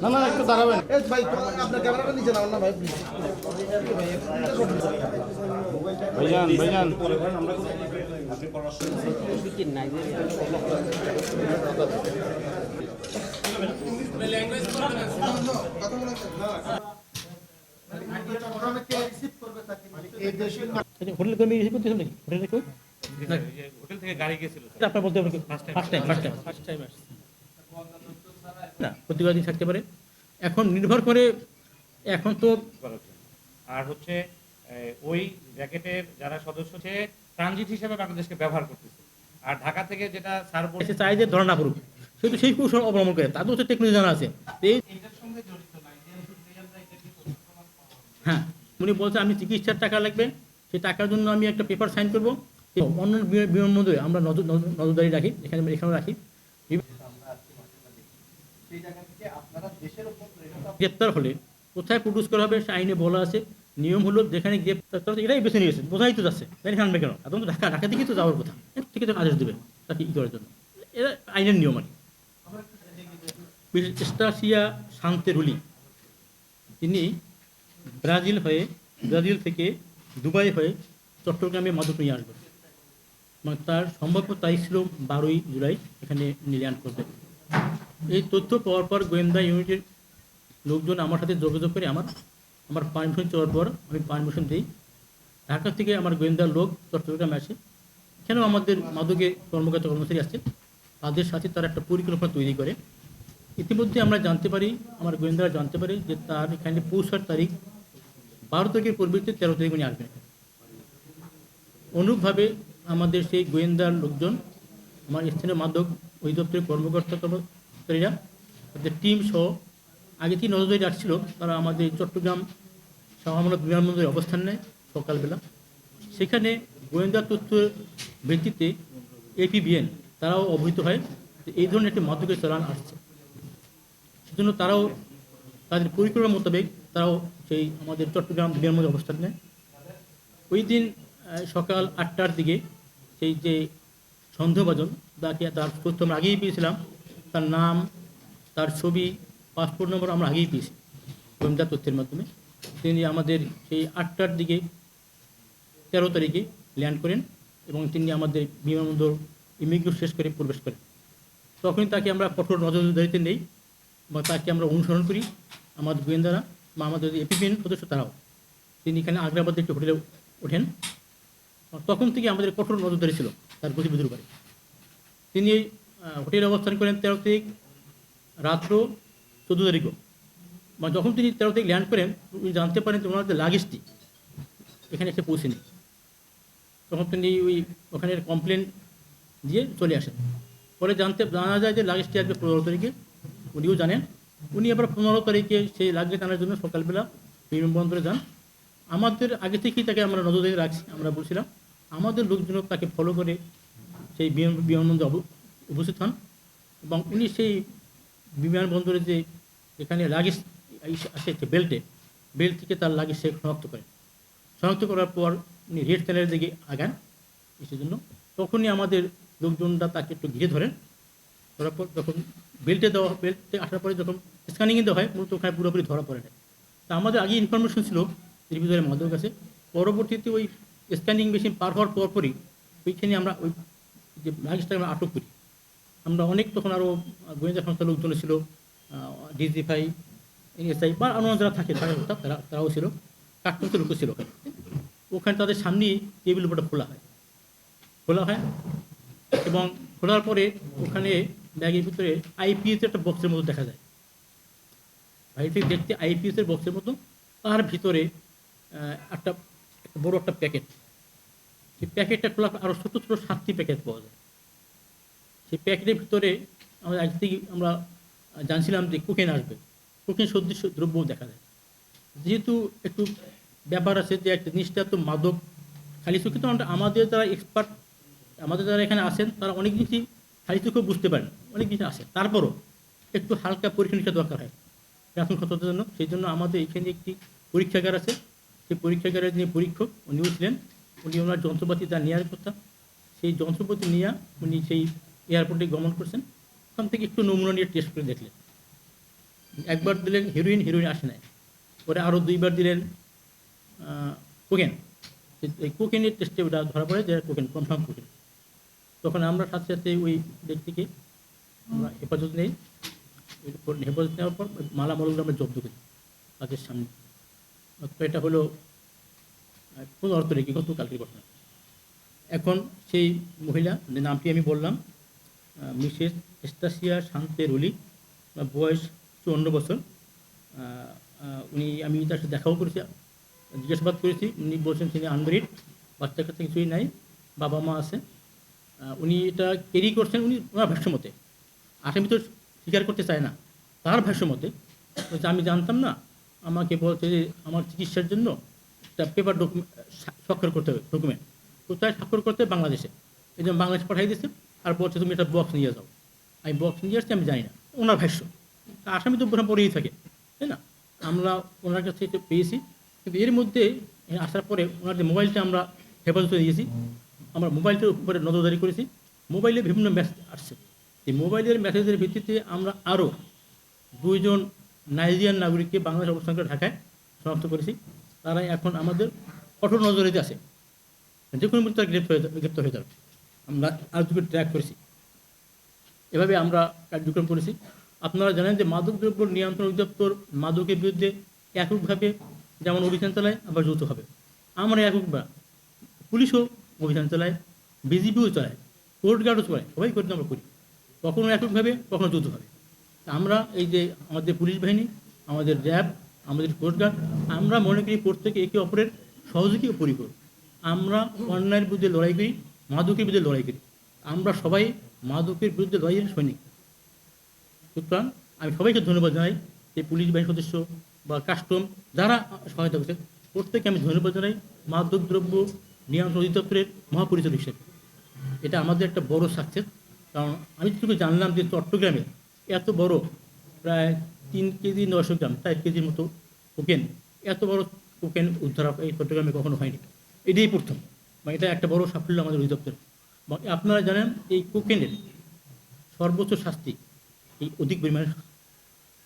না না একটু দাঁড়াবেন ভাই, আপনার ক্যামেরাটা নিচে নামান না ভাই প্লিজ। ভাইজান ভাইজান হোটেল কর্মী রিসিভ করতে নাকি হোটেলে কেউ হোটেল থেকে গাড়ি গেছিল আপনার বলতে হবে ফার্স্ট টাইম না প্রতিবার দিন থাকতে পারে। এখন নির্ভর করে এখন তো আর হচ্ছে ওই জ্যাকেটের যারা সদস্য সে ট্রানজিট হিসেবে বাংলাদেশকে ব্যবহার করতেছে। আর ঢাকা থেকে যেটা স্যার বলছে চাই যে ধরা না পড়ুক, সেহেতু সেই কৌশল অবলম্বন করে তাদের হচ্ছে টেকনোলজি জানা আছে। হ্যাঁ উনি বলছে আমি চিকিৎসার টাকা লাগবে, সেই টাকার জন্য আমি একটা পেপার সাইন করবো। অন্য বিমানবন্দরে আমরা নজরদারি রাখি, এখানেও রাখি। গ্রেপ্তার হলে কোথায় প্রডিউস করা হবে সে আইনে বলা আছে। নিয়ম হলো যেখানে গ্রেপ্তার এটাই বেছে নিয়েছে, বোঝাই তো যাচ্ছে এখানে আনবে কেন, এখন তো ঢাকা থেকেই তো যাওয়ার কথা, এর থেকে তো আদেশ দেবে তাকে ই করার জন্য, এরা আইনের নিয়ম আর কি। স্টাসিয়া সান্তেরুলি তিনি ব্রাজিল থেকে দুবাই হয়ে চট্টগ্রামে মাদক নিয়ে আসবেন। মানে তার সম্ভাব্য তারিখ ছিল 12ই জুলাই এখানে ল্যান্ড করবে। এই তথ্য পাওয়ার পর গোয়েন্দা ইউনিটের লোকজন আমার সাথে যোগাযোগ করে আমার পারমিশন চাওয়ার পর আমি পারমিশন দিই। ঢাকা থেকে আমার গোয়েন্দার লোক চট্টগ্রামে আসে। এখানেও আমাদের মাদকের কর্মচারী আসছে, তাদের সাথে তারা একটা পরিকল্পনা তৈরি করে। ইতিমধ্যে আমরা জানতে পারি, আমার গোয়েন্দারা জানতে পারে যে তার এখানে পৌঁছার তারিখ 12 তারিখের পরিবর্তে 13 তারিখ উনি আসবেন। অনুরূপভাবে আমাদের সেই গোয়েন্দার লোকজন, আমার স্থানীয় মাদক অধিদপ্তরের কর্মকর্তারা তাদের টিম সহ আগে থেকে নজরদারি রাখছিল। তারা আমাদের চট্টগ্রাম শাহআমর বিমানবন্দরে অবস্থান নেয় সকালবেলা। সেখানে গোয়েন্দা তথ্যের ভিত্তিতে APBN তারাও অবহিত হয় যে এই ধরনের একটি মাদকের চালান আসছে। সেজন্য তারাও তাদের পরিকল্পনা মোতাবেক তারাও সেই আমাদের চট্টগ্রাম বিমানবন্দরে অবস্থান নেয়। ওই দিন সকাল 8টার দিকে সেই যে সন্দেহভাজন তাকে তার তথ্য আমরা আগেই পেয়েছিলাম, তার নাম, তার ছবি, পাসপোর্ট নম্বর আমরা আগেই পেয়েছি গোয়েন্দা তথ্যের মাধ্যমে। তিনি আমাদের সেই 8টার দিকে 13 তারিখে ল্যান্ড করেন এবং তিনি আমাদের বিমানবন্দর ইমিগ্রেশন শেষ করে প্রবেশ করেন। তখনই তাকে আমরা কঠোর নজরদারিতে নেই বা তাকে আমরা অনুসরণ করি আমাদের গোয়েন্দারা বা আমাদের APBN সদস্য তারাও। তিনি এখানে আগ্রাবাদের একটি হোটেলে ওঠেন। তখন থেকে আমাদের কঠোর নজরদারি ছিল তার গতিবিধির উপরে। তিনি হোটেলে অবস্থান করেন 13 তারিখ রাত্র 14 তারিখও। বা যখন তিনি 13 তারিখ ল্যান্ড করেন উনি জানতে পারেন যে ওনার যে লাগেজটি এখানে এসে পৌঁছেনি। তখন তিনি ওখানে কমপ্লেন দিয়ে চলে আসেন। পরে জানা যায় যে লাগেজটি আসবে 15 তারিখে, উনিও জানেন। উনি আবার 15 তারিখে সেই লাগেজ আনার জন্য সকালবেলা বিমানবন্দরে যান। আমাদের আগে থেকেই তাকে আমরা নজরদারি রাখছি। আমরা বলছিলাম আমাদের লোকজন তাকে ফলো করে সেই বিমানবন্দরে উপস্থিত হন এবং উনি সেই বিমানবন্দরে যে এখানে লাগেজ আসে বেল্ট থেকে তার লাগেজ সে শনাক্ত করার পর উনি রেড ক্যানেলের দিকে আগান এসের জন্য। তখনই আমাদের লোকজনরা তাকে একটু ঘিরে ধরেন। ধরার পর যখন বেল্টে আসার পরে যখন স্ক্যানিংয়ে দেওয়া হয় মূলত ওখানে পুরোপুরি ধরা পড়ে না। তা আমাদের আগে ইনফরমেশন ছিল এর ভিতরে মাদক আছে। পরবর্তীতে ওই স্ক্যানিং মেশিন পার হওয়ার পরপরই ওইখানে আমরা ওই যে লাগেজটাকে আমরা আটক করি। আমরা অনেক তখন আরও গোয়েন্দা সংস্থার লোকজন ছিল, DGFI, NSI বা অন্য যারা থাকে তারাও ছিল, কাঠমন্ত্রী লোকও ছিল ওখানে তাদের সামনেই টেবিল উপরটা খোলা হয় এবং খোলার পরে ওখানে ব্যাগের ভিতরে IPS একটা বক্সের মতো দেখা যায়। ভাইটি দেখতে IPS বক্সের মতো, তার ভিতরে একটা বড় একটা প্যাকেট। সেই প্যাকেটটা খোলা আরও ছোটো 7টি প্যাকেট পাওয়া যায়। সেই প্যাকেটের ভিতরে আমরা আগে থেকে আমরা জানছিলাম যে কোকেন আসবে, কোকেন সদৃশ দ্রব্যও দেখা যায়। যেহেতু একটু ব্যাপার আছে যে একটা জিনিসটা তো মাদক খালি চোখে তো আমাদের যারা এক্সপার্ট, আমাদের যারা এখানে আসেন তারা অনেক জিনিসই খালি চোখেও বুঝতে পারেন, অনেক জিনিস আসে। তারপরও একটু হালকা পরীক্ষা নিরীক্ষা দরকার হয় প্রাথমিক সততার জন্য। সেই জন্য আমাদের এখানে একটি পরীক্ষাগার আছে। সেই পরীক্ষাগারের যিনি পরীক্ষক উনিও ছিলেন, উনি ওনার যন্ত্রপাতি যা নেওয়ার কথা সেই যন্ত্রপাতি নিয়ে উনি সেই এয়ারপোর্টে গমন করছেন। ওখান থেকে একটু নমুনা নিয়ে টেস্ট করে দেখলেন। একবার দিলেন হেরোইন, হেরোইন আসে নাই। পরে আরও 2বার দিলেন কোকেন। এই কোকেনের টেস্টে ওটা ধরা পড়ে যে কোকেন, কনফার্ম কোকেন। তখন আমরা সাথে সাথে ওই ব্যক্তিকে আমরা হেফাজত নেই। হেফাজত নেওয়ার পর মালামালগুলো আমরা জব্দ করি তাদের সামনে। তো এটা হলো কোন অর্থ রেখে গতকালকের ঘটনা। এখন সেই মহিলা নামটি আমি বললাম, মিসেস এস্তাসিয়া শান্তে রুলি, বয়স 54 বছর। আমি তার সাথে দেখাও করেছি, জিজ্ঞাসাবাদ করেছি। উনি বলছেন তিনি আনমেরিড, বাচ্চা কাছে কিছুই নাই, বাবা মা আছে। উনি এটা ক্যারি করছেন উনি ওনার ভাষ্য মতে। আসামি তো স্বীকার করতে চায় না। তার ভাষ্য মতে বলছে, আমি জানতাম না, আমাকে বলছে যে আমার চিকিৎসার জন্য একটা পেপার স্বাক্ষর করতে হবে, ডকুমেন্ট কোথায় স্বাক্ষর করতে হবে, বাংলাদেশে। এই জন্য বাংলাদেশ পাঠিয়ে দিয়েছে। আর বলছে তুমি একটা বক্স নিয়ে যাও। আমি বক্স নিয়ে আসছি, আমি জানি না, ওনার ভাষ্য। আসামি তো পড়েই থাকে, তাই না? আমরা ওনার কাছে এটা পেয়েছি, কিন্তু এর মধ্যে আসার পরে ওনার যে মোবাইলটা আমরা হেফাজতে দিয়েছি, আমরা মোবাইলটার উপরে নজরদারি করেছি। মোবাইলে বিভিন্ন মেসেজ আসছে। এই মোবাইলের মেসেজের ভিত্তিতে আমরা আরও 2 জন নাইজেরিয়ান নাগরিককে বাংলাদেশ অবস্থান করে ঢাকায় শনাক্ত করেছি। তারা এখন আমাদের কঠোর নজরেতে আছে, যে কোনো মুহূর্তে গ্রেপ্তার হয়ে যাবে। আমরা আর 2কে ট্র্যাক করেছি। এভাবে আমরা কার্যক্রম করেছি। আপনারা জানেন যে মাদকদ্রব্য নিয়ন্ত্রণ অধিদপ্তর মাদকের বিরুদ্ধে এককভাবে যেমন অভিযান চালায়, আবার যৌথভাবে। আমরা এককভাবে, পুলিশও অভিযান চালায়, বিজিবিও চালায়, কোস্ট গার্ডও চালায়, সবাই করতে আমরা করি, কখনো এককভাবে, কখনো যৌথভাবে। আমরা এই যে আমাদের পুলিশ বাহিনী, আমাদের র্যাব, আমাদের কোস্ট গার্ড, আমরা মনে করি প্রত্যেকে একে অপরের সহযোগী ও পরিপূরক। আমরা অন্যায়ের বিরুদ্ধে লড়াই করি, মাদকের বিরুদ্ধে লড়াই করি। আমরা সবাই মাদকের বিরুদ্ধে লড়াইয়ের সৈনিক। সুতরাং আমি সবাইকে ধন্যবাদ জানাই, যে পুলিশ বাহিনীর সদস্য বা কাস্টম যারা সহায়তা করছে, প্রত্যেকে আমি ধন্যবাদ জানাই মাদকদ্রব্য নিয়ন্ত্রণ অধিদপ্তরের মহাপরিচালক হিসেবে। এটা আমাদের একটা বড় সাকসেস। কারণ আমি যেটুকু জানলাম যে চট্টগ্রামে এত বড়, প্রায় 3 কেজি 900 গ্রাম, 4 কেজির মতো কোকেন, এত বড় কোকেন উদ্ধার এই চট্টগ্রামে কখনো হয়নি। এটাই প্রথম, বা এটা একটা বড় সাফল্য আমাদের অধিদপ্তরের। বা আপনারা জানেন এই কোকেনের সর্বোচ্চ শাস্তি এই অধিক পরিমাণে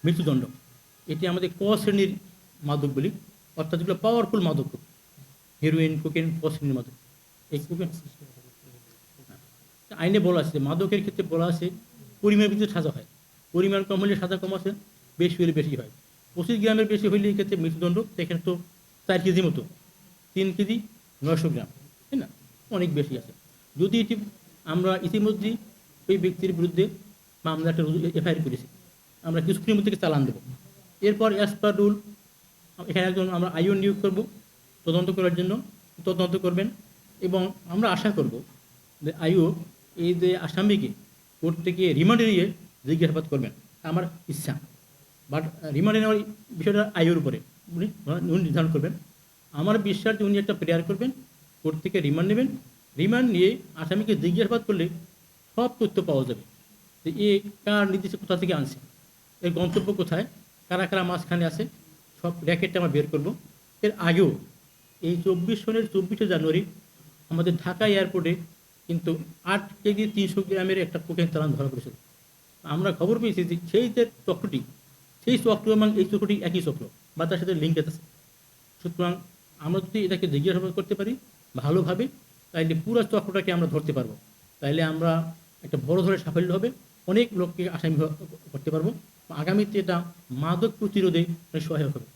মৃত্যুদণ্ড। এটি আমাদের ক শ্রেণীর মাদক বলি, অর্থাৎ যেগুলো পাওয়ারফুল মাদক, হেরোইন, কোকেন ক শ্রেণীর মাদক। এই কোকেন আইনে বলা আছে, মাদকের ক্ষেত্রে বলা আছে পরিমাণের ভিত্তিতে সাজা হয়। পরিমাণ কম হলে সাজা কম আছে, বেশি হলে বেশি হয়। 25 গ্রামের বেশি হইলে এই ক্ষেত্রে মৃত্যুদণ্ড। সেখানে তো 4 কেজি মতো, 3 কেজি 900 গ্রাম, তাই না? অনেক বেশি আছে। যদি এটি আমরা ইতিমধ্যেই ওই ব্যক্তির বিরুদ্ধে মামলা একটা এফআইআর করেছি, আমরা কিছুক্ষণের মধ্যে চালান দেবো। এরপর অ্যাজ পার রুল এখানে একজন আমরা আইও নিয়োগ করব তদন্ত করার জন্য, তদন্ত করবেন। এবং আমরা আশা করব যে আইও এই যে আসামিকে কোর্ট থেকে রিমান্ডে নিয়ে জিজ্ঞাসাবাদ করবেন, আমার ইচ্ছা। বাট রিমান্ডে নেওয়ার বিষয়টা আইওর উপরে উনি নির্ধারণ করবেন। আমার বিশ্বাস যে উনি একটা প্রেয়ার করবেন, কোর্ট থেকে রিমান্ড নেবেন। রিমান্ড নিয়ে আসামিকে জিজ্ঞাসাবাদ করলে সব তথ্য পাওয়া যাবে, যে এ কার নির্দিষ্ট কোথা থেকে আনছে, এর গন্তব্য কোথায়, কারা কারা মাঝখানে আছে, সব র্যাকেটটা আমরা বের করব। এর আগেও এই 24 সনের 24শে জানুয়ারি আমাদের ঢাকা এয়ারপোর্টে কিন্তু 8 কেজি 300 গ্রামের একটা কোকেন চালান ধরা পড়েছিল। আমরা খবর পেয়েছি যে সেই যে চক্রটি, সেই চক্র এবং এই চক্রটি একই চক্র বা তার সাথে লিঙ্ক আছে। সুতরাং আমরা যদি এটাকে জিজ্ঞাসাবাদ করতে পারি ভালোভাবে, তাইলে পুরো চক্রটাকে আমরা ধরতে পারবো। তাইলে আমরা একটা বড় ধরনের সাফল্য হবে, অনেক লোককে আসামি করতে পারবো। আগামীতে এটা মাদক প্রতিরোধে সহায়ক হবে।